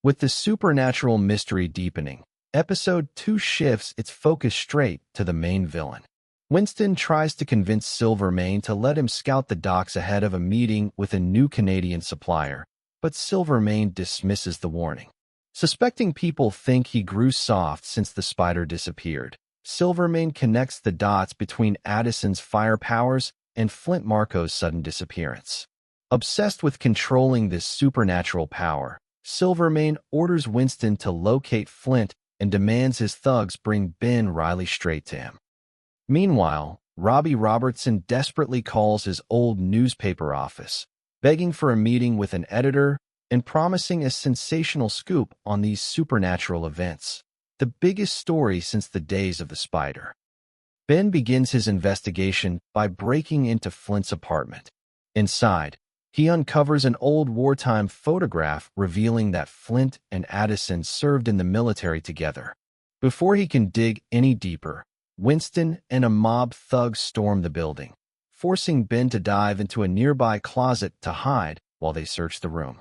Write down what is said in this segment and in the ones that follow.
With the supernatural mystery deepening, Episode 2 shifts its focus straight to the main villain. Winston tries to convince Silvermane to let him scout the docks ahead of a meeting with a new Canadian supplier, but Silvermane dismisses the warning. Suspecting people think he grew soft since the spider disappeared, Silvermane connects the dots between Addison's fire powers and Flint Marko's sudden disappearance. Obsessed with controlling this supernatural power, Silvermane orders Winston to locate Flint and demands his thugs bring Ben Riley straight to him. Meanwhile, Robbie Robertson desperately calls his old newspaper office, begging for a meeting with an editor and promising a sensational scoop on these supernatural events, the biggest story since the days of the spider. Ben begins his investigation by breaking into Flint's apartment. Inside, he uncovers an old wartime photograph revealing that Flint and Addison served in the military together. Before he can dig any deeper, Winston and a mob thug storm the building, forcing Ben to dive into a nearby closet to hide while they search the room.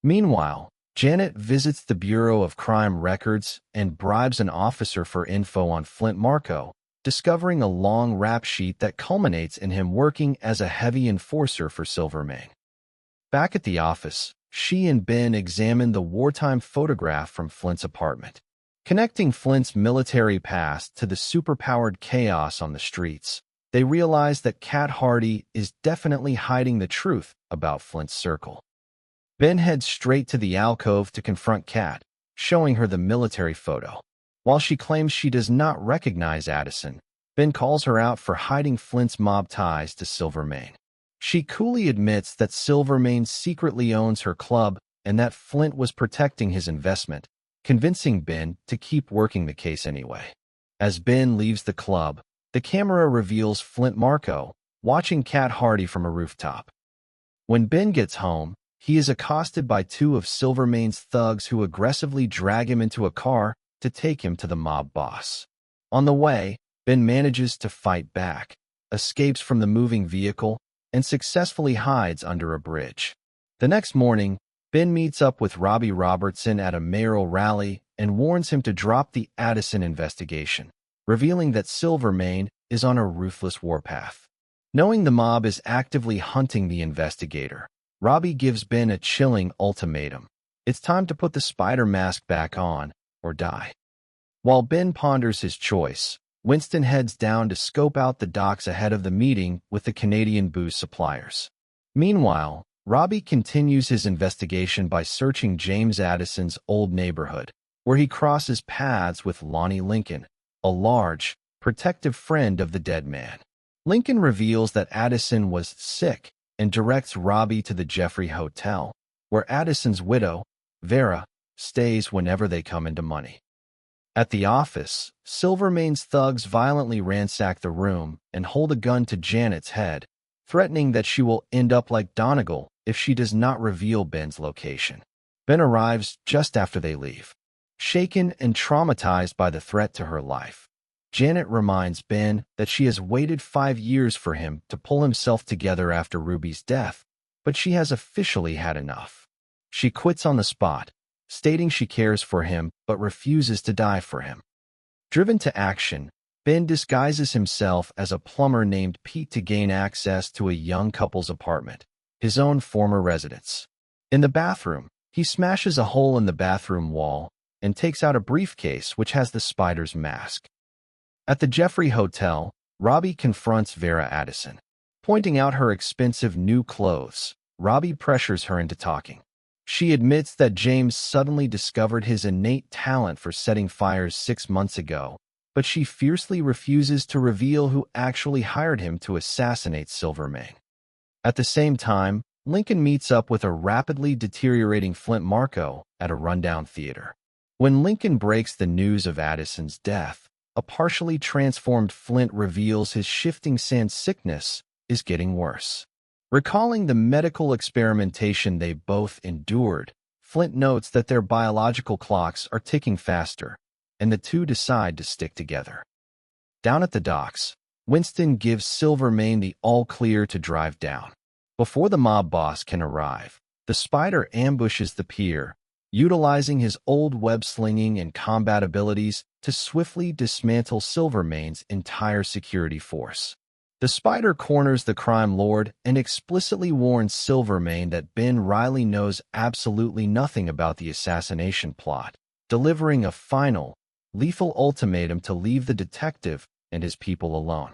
Meanwhile, Janet visits the Bureau of Crime Records and bribes an officer for info on Flint Marko, discovering a long rap sheet that culminates in him working as a heavy enforcer for Silvermane. Back at the office, she and Ben examine the wartime photograph from Flint's apartment. Connecting Flint's military past to the superpowered chaos on the streets, they realize that Cat Hardy is definitely hiding the truth about Flint's circle. Ben heads straight to the alcove to confront Cat, showing her the military photo. While she claims she does not recognize Addison, Ben calls her out for hiding Flint's mob ties to Silvermane. She coolly admits that Silvermane secretly owns her club and that Flint was protecting his investment, convincing Ben to keep working the case anyway. As Ben leaves the club, the camera reveals Flint Marko watching Cat Hardy from a rooftop. When Ben gets home, he is accosted by two of Silvermane's thugs who aggressively drag him into a car to take him to the mob boss. On the way, Ben manages to fight back, escapes from the moving vehicle, and successfully hides under a bridge. The next morning, Ben meets up with Robbie Robertson at a mayoral rally and warns him to drop the Addison investigation, revealing that Silvermane is on a ruthless warpath. Knowing the mob is actively hunting the investigator, Robbie gives Ben a chilling ultimatum. It's time to put the spider mask back on or die. While Ben ponders his choice, Winston heads down to scope out the docks ahead of the meeting with the Canadian booze suppliers. Meanwhile, Robbie continues his investigation by searching James Addison's old neighborhood, where he crosses paths with Lonnie Lincoln, a large, protective friend of the dead man. Lincoln reveals that Addison was sick and directs Robbie to the Jeffrey Hotel, where Addison's widow, Vera, stays whenever they come into money. At the office, Silvermane's thugs violently ransack the room and hold a gun to Janet's head, threatening that she will end up like Donegal if she does not reveal Ben's location. Ben arrives just after they leave. Shaken and traumatized by the threat to her life, Janet reminds Ben that she has waited 5 years for him to pull himself together after Ruby's death, but she has officially had enough. She quits on the spot, stating she cares for him but refuses to die for him. Driven to action, Ben disguises himself as a plumber named Pete to gain access to a young couple's apartment, his own former residence. In the bathroom, he smashes a hole in the bathroom wall and takes out a briefcase which has the spider's mask. At the Jeffrey Hotel, Robbie confronts Vera Addison. Pointing out her expensive new clothes, Robbie pressures her into talking. She admits that James suddenly discovered his innate talent for setting fires 6 months ago, but she fiercely refuses to reveal who actually hired him to assassinate Silvermane. At the same time, Lincoln meets up with a rapidly deteriorating Flint Marko at a rundown theater. When Lincoln breaks the news of Addison's death, a partially transformed Flint reveals his shifting sand sickness is getting worse. Recalling the medical experimentation they both endured, Flint notes that their biological clocks are ticking faster, and the two decide to stick together. Down at the docks, Winston gives Silvermane the all-clear to drive down. Before the mob boss can arrive, the spider ambushes the pier, utilizing his old web-slinging and combat abilities to swiftly dismantle Silvermane's entire security force. The Spider corners the crime lord and explicitly warns Silvermane that Ben Reilly knows absolutely nothing about the assassination plot, delivering a final, lethal ultimatum to leave the detective and his people alone.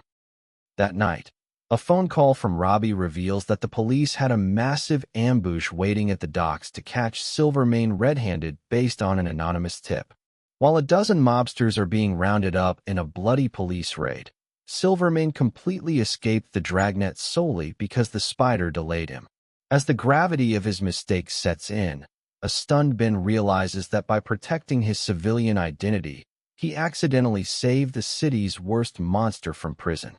That night, a phone call from Robbie reveals that the police had a massive ambush waiting at the docks to catch Silvermane red-handed based on an anonymous tip. While a dozen mobsters are being rounded up in a bloody police raid, Silvermane completely escaped the dragnet solely because the Spider delayed him. As the gravity of his mistake sets in, a stunned Ben realizes that by protecting his civilian identity, he accidentally saved the city's worst monster from prison.